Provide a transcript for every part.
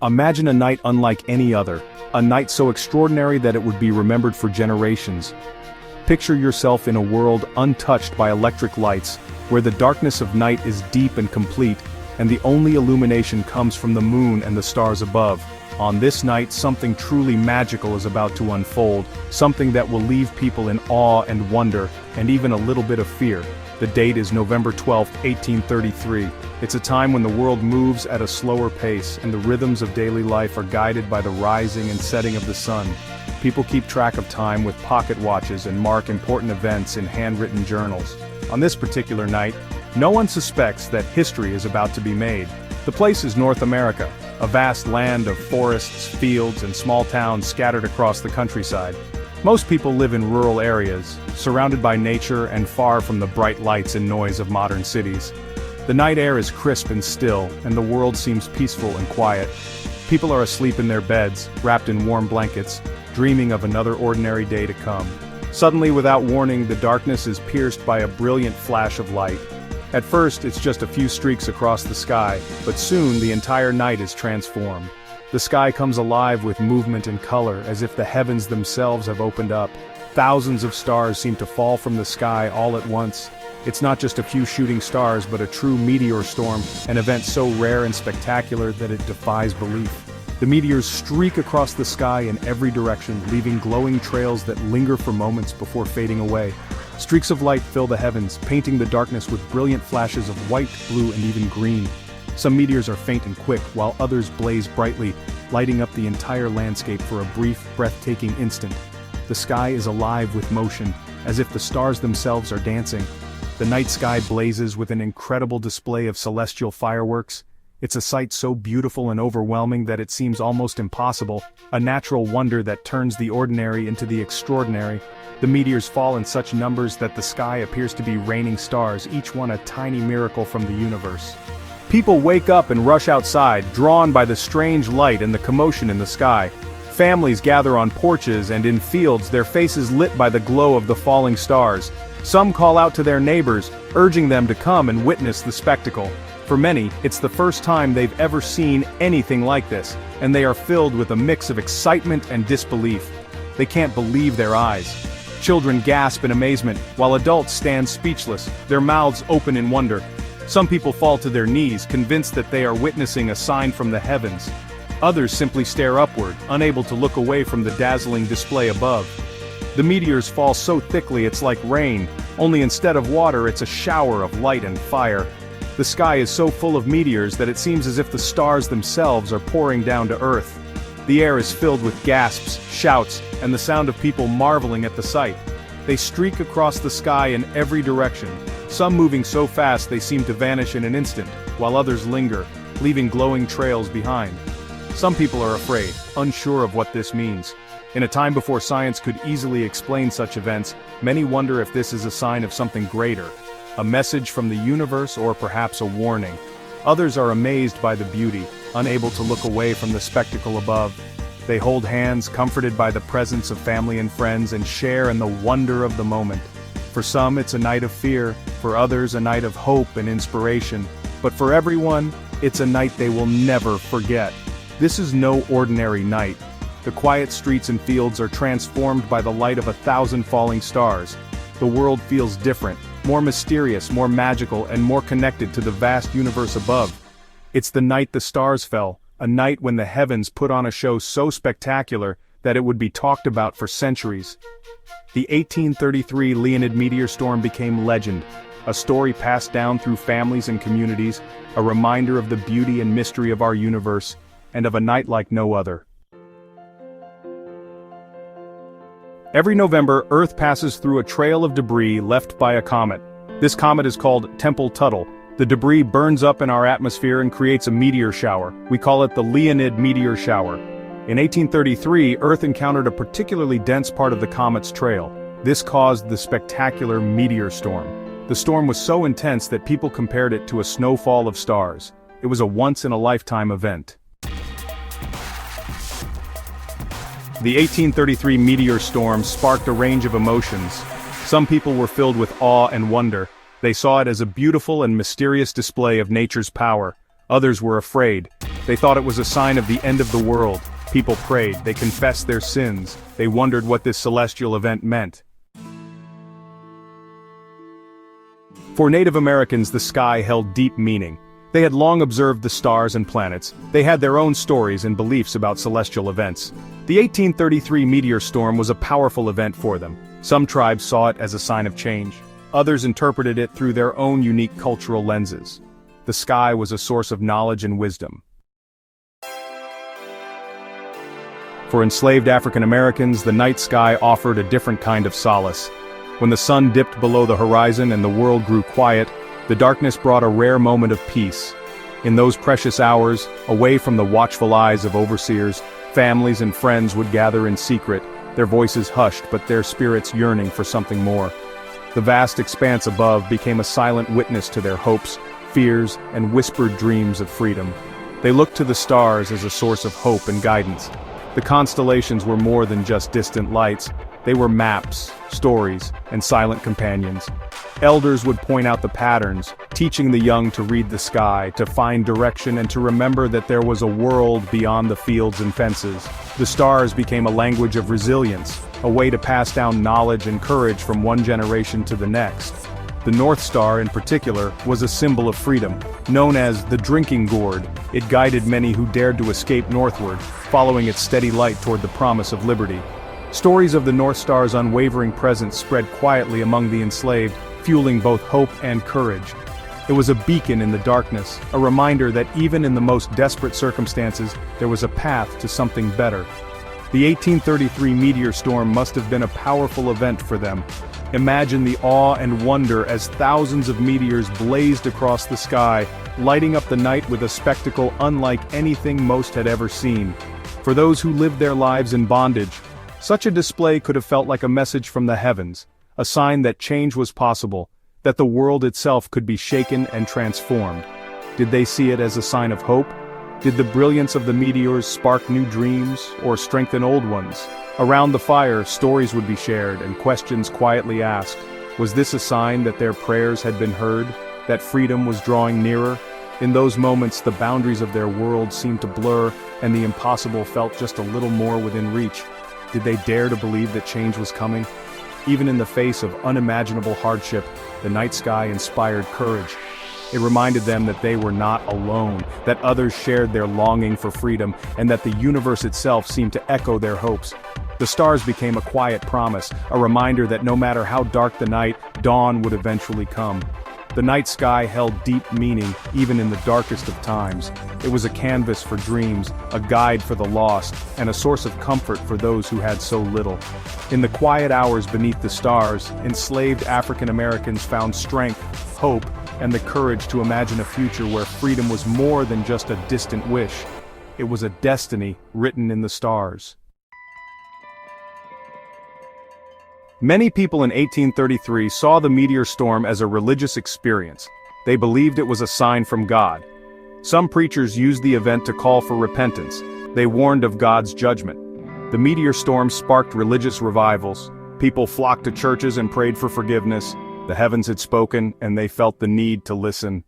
Imagine a night unlike any other, a night so extraordinary that it would be remembered for generations. Picture yourself in a world untouched by electric lights, where the darkness of night is deep and complete, and the only illumination comes from the moon and the stars above. On this night, something truly magical is about to unfold, something that will leave people in awe and wonder, and even a little bit of fear. The date is November 12, 1833. It's a time when the world moves at a slower pace, and the rhythms of daily life are guided by the rising and setting of the sun. People keep track of time with pocket watches and mark important events in handwritten journals. On this particular night, no one suspects that history is about to be made. The place is North America, a vast land of forests, fields, and small towns scattered across the countryside. Most people live in rural areas, surrounded by nature and far from the bright lights and noise of modern cities. The night air is crisp and still, and the world seems peaceful and quiet. People are asleep in their beds, wrapped in warm blankets, dreaming of another ordinary day to come. Suddenly, without warning, the darkness is pierced by a brilliant flash of light. At first, it's just a few streaks across the sky, but soon the entire night is transformed. The sky comes alive with movement and color, as if the heavens themselves have opened up. Thousands of stars seem to fall from the sky all at once. It's not just a few shooting stars, but a true meteor storm, an event so rare and spectacular that it defies belief. The meteors streak across the sky in every direction, leaving glowing trails that linger for moments before fading away. Streaks of light fill the heavens, painting the darkness with brilliant flashes of white, blue, and even green. Some meteors are faint and quick, while others blaze brightly, lighting up the entire landscape for a brief, breathtaking instant. The sky is alive with motion, as if the stars themselves are dancing. The night sky blazes with an incredible display of celestial fireworks. It's a sight so beautiful and overwhelming that it seems almost impossible, a natural wonder that turns the ordinary into the extraordinary. The meteors fall in such numbers that the sky appears to be raining stars, each one a tiny miracle from the universe. People wake up and rush outside, drawn by the strange light and the commotion in the sky. Families gather on porches and in fields, their faces lit by the glow of the falling stars. Some call out to their neighbors, urging them to come and witness the spectacle. For many, it's the first time they've ever seen anything like this, and they are filled with a mix of excitement and disbelief. They can't believe their eyes. Children gasp in amazement, while adults stand speechless, their mouths open in wonder. Some people fall to their knees, convinced that they are witnessing a sign from the heavens. Others simply stare upward, unable to look away from the dazzling display above. The meteors fall so thickly it's like rain, only instead of water it's a shower of light and fire. The sky is so full of meteors that it seems as if the stars themselves are pouring down to Earth. The air is filled with gasps, shouts, and the sound of people marveling at the sight. They streak across the sky in every direction, some moving so fast they seem to vanish in an instant, while others linger, leaving glowing trails behind. Some people are afraid, unsure of what this means. In a time before science could easily explain such events, many wonder if this is a sign of something greater, a message from the universe or perhaps a warning. Others are amazed by the beauty, unable to look away from the spectacle above. They hold hands, comforted by the presence of family and friends, and share in the wonder of the moment. For some it's a night of fear, for others a night of hope and inspiration, but for everyone, it's a night they will never forget. This is no ordinary night. The quiet streets and fields are transformed by the light of 1,000 falling stars. The world feels different, more mysterious, more magical, and more connected to the vast universe above. It's the night the stars fell, a night when the heavens put on a show so spectacular that it would be talked about for centuries. The 1833 Leonid meteor storm became legend, a story passed down through families and communities, a reminder of the beauty and mystery of our universe, and of a night like no other. Every November, Earth passes through a trail of debris left by a comet. This comet is called Tempel-Tuttle. The debris burns up in our atmosphere and creates a meteor shower. We call it the Leonid meteor shower. In 1833, Earth encountered a particularly dense part of the comet's trail. This caused the spectacular meteor storm. The storm was so intense that people compared it to a snowfall of stars. It was a once-in-a-lifetime event. The 1833 meteor storm sparked a range of emotions. Some people were filled with awe and wonder. They saw it as a beautiful and mysterious display of nature's power. Others were afraid. They thought it was a sign of the end of the world. People prayed, they confessed their sins, they wondered what this celestial event meant. For Native Americans, the sky held deep meaning. They had long observed the stars and planets. They had their own stories and beliefs about celestial events. The 1833 meteor storm was a powerful event for them. Some tribes saw it as a sign of change. Others interpreted it through their own unique cultural lenses. The sky was a source of knowledge and wisdom. For enslaved African Americans, the night sky offered a different kind of solace. When the sun dipped below the horizon and the world grew quiet, the darkness brought a rare moment of peace. In those precious hours, away from the watchful eyes of overseers, families and friends would gather in secret, their voices hushed but their spirits yearning for something more. The vast expanse above became a silent witness to their hopes, fears, and whispered dreams of freedom. They looked to the stars as a source of hope and guidance. The constellations were more than just distant lights. They were maps, stories, and silent companions. Elders would point out the patterns, teaching the young to read the sky, to find direction, and to remember that there was a world beyond the fields and fences. The stars became a language of resilience, a way to pass down knowledge and courage from one generation to the next. The North Star, in particular, was a symbol of freedom. Known as the drinking gourd, it guided many who dared to escape northward, following its steady light toward the promise of liberty. Stories of the North Star's unwavering presence spread quietly among the enslaved, fueling both hope and courage. It was a beacon in the darkness, a reminder that even in the most desperate circumstances, there was a path to something better. The 1833 meteor storm must have been a powerful event for them. Imagine the awe and wonder as thousands of meteors blazed across the sky, lighting up the night with a spectacle unlike anything most had ever seen. For those who lived their lives in bondage, such a display could have felt like a message from the heavens, a sign that change was possible, that the world itself could be shaken and transformed. Did they see it as a sign of hope? Did the brilliance of the meteors spark new dreams, or strengthen old ones? Around the fire, stories would be shared and questions quietly asked. Was this a sign that their prayers had been heard, that freedom was drawing nearer? In those moments, the boundaries of their world seemed to blur, and the impossible felt just a little more within reach. Did they dare to believe that change was coming? Even in the face of unimaginable hardship, the night sky inspired courage. It reminded them that they were not alone, that others shared their longing for freedom, and that the universe itself seemed to echo their hopes. The stars became a quiet promise, a reminder that no matter how dark the night, dawn would eventually come. The night sky held deep meaning, even in the darkest of times. It was a canvas for dreams, a guide for the lost, and a source of comfort for those who had so little. In the quiet hours beneath the stars, enslaved African Americans found strength, hope, and the courage to imagine a future where freedom was more than just a distant wish. It was a destiny written in the stars. Many people in 1833 saw the meteor storm as a religious experience. They believed it was a sign from God. Some preachers used the event to call for repentance. They warned of God's judgment. The meteor storm sparked religious revivals. People flocked to churches and prayed for forgiveness. The heavens had spoken, and they felt the need to listen.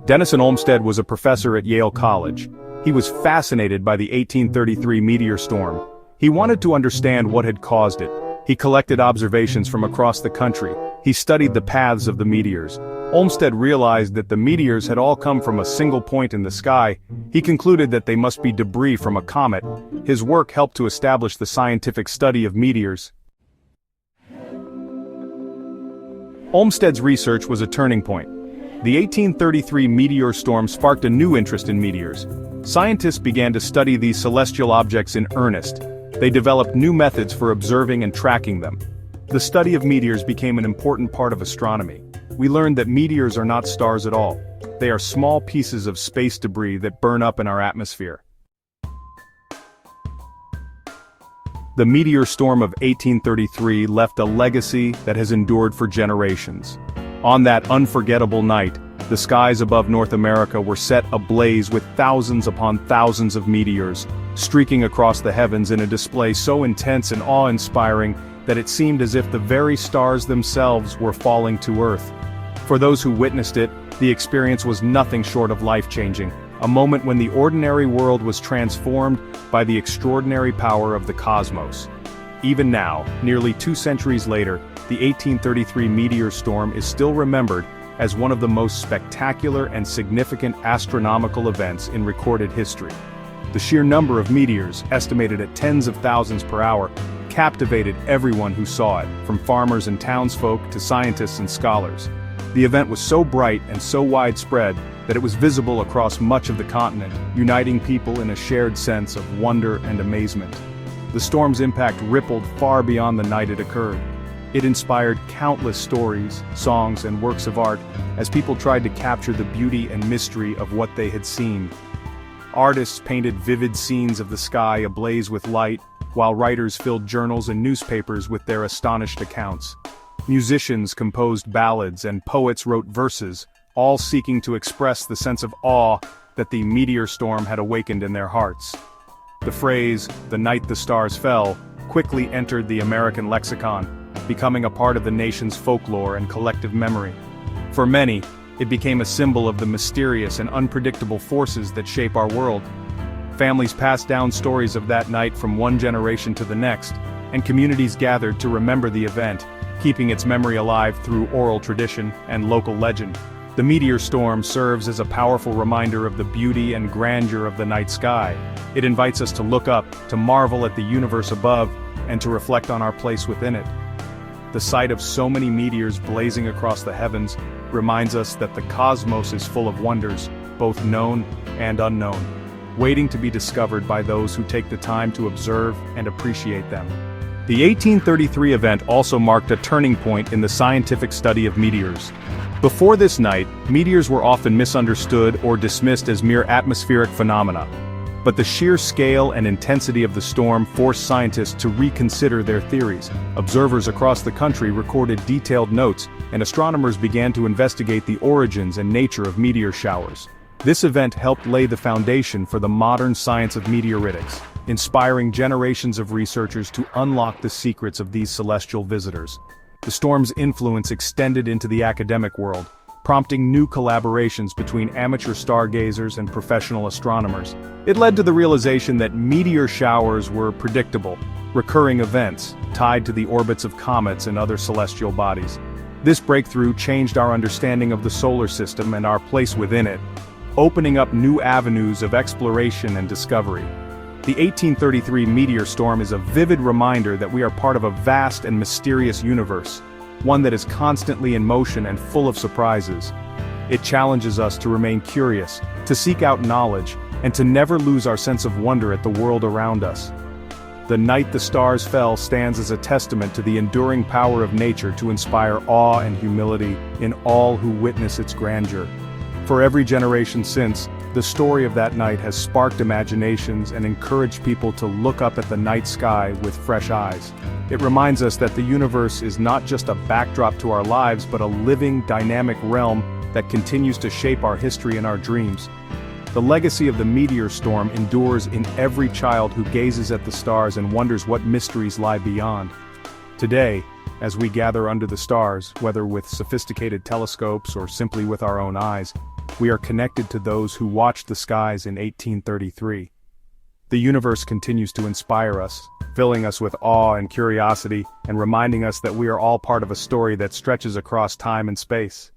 Denison Olmsted was a professor at Yale College. He was fascinated by the 1833 meteor storm. He wanted to understand what had caused it. He collected observations from across the country. He studied the paths of the meteors. Olmsted realized that the meteors had all come from a single point in the sky. He concluded that they must be debris from a comet. His work helped to establish the scientific study of meteors. Olmsted's research was a turning point. The 1833 meteor storm sparked a new interest in meteors. Scientists began to study these celestial objects in earnest. They developed new methods for observing and tracking them. The study of meteors became an important part of astronomy. We learned that meteors are not stars at all. They are small pieces of space debris that burn up in our atmosphere. The meteor storm of 1833 left a legacy that has endured for generations. On that unforgettable night, the skies above North America were set ablaze with thousands upon thousands of meteors, streaking across the heavens in a display so intense and awe-inspiring that it seemed as if the very stars themselves were falling to Earth. For those who witnessed it, the experience was nothing short of life-changing, a moment when the ordinary world was transformed by the extraordinary power of the cosmos. Even now, nearly 2 centuries later, the 1833 meteor storm is still remembered as one of the most spectacular and significant astronomical events in recorded history. The sheer number of meteors, estimated at tens of thousands per hour, captivated everyone who saw it, from farmers and townsfolk to scientists and scholars. The event was so bright and so widespread that it was visible across much of the continent, uniting people in a shared sense of wonder and amazement. The storm's impact rippled far beyond the night it occurred. It inspired countless stories, songs, and works of art as people tried to capture the beauty and mystery of what they had seen. Artists painted vivid scenes of the sky ablaze with light, while writers filled journals and newspapers with their astonished accounts. Musicians composed ballads and poets wrote verses, all seeking to express the sense of awe that the meteor storm had awakened in their hearts. The phrase, "the night the stars fell," quickly entered the American lexicon, becoming a part of the nation's folklore and collective memory. For many, it became a symbol of the mysterious and unpredictable forces that shape our world. Families passed down stories of that night from one generation to the next, and communities gathered to remember the event, keeping its memory alive through oral tradition and local legend. The meteor storm serves as a powerful reminder of the beauty and grandeur of the night sky. It invites us to look up, to marvel at the universe above, and to reflect on our place within it. The sight of so many meteors blazing across the heavens reminds us that the cosmos is full of wonders, both known and unknown, waiting to be discovered by those who take the time to observe and appreciate them. The 1833 event also marked a turning point in the scientific study of meteors. Before this night, meteors were often misunderstood or dismissed as mere atmospheric phenomena. But the sheer scale and intensity of the storm forced scientists to reconsider their theories. Observers across the country recorded detailed notes, and astronomers began to investigate the origins and nature of meteor showers. This event helped lay the foundation for the modern science of meteoritics, inspiring generations of researchers to unlock the secrets of these celestial visitors. The storm's influence extended into the academic world, prompting new collaborations between amateur stargazers and professional astronomers. It led to the realization that meteor showers were predictable, recurring events, tied to the orbits of comets and other celestial bodies. This breakthrough changed our understanding of the solar system and our place within it, opening up new avenues of exploration and discovery. The 1833 meteor storm is a vivid reminder that we are part of a vast and mysterious universe, one that is constantly in motion and full of surprises. It challenges us to remain curious, to seek out knowledge, and to never lose our sense of wonder at the world around us. The night the stars fell stands as a testament to the enduring power of nature to inspire awe and humility in all who witness its grandeur. For every generation since, the story of that night has sparked imaginations and encouraged people to look up at the night sky with fresh eyes. It reminds us that the universe is not just a backdrop to our lives but a living, dynamic realm that continues to shape our history and our dreams. The legacy of the meteor storm endures in every child who gazes at the stars and wonders what mysteries lie beyond. Today, as we gather under the stars, whether with sophisticated telescopes or simply with our own eyes, we are connected to those who watched the skies in 1833. The universe continues to inspire us, filling us with awe and curiosity, and reminding us that we are all part of a story that stretches across time and space.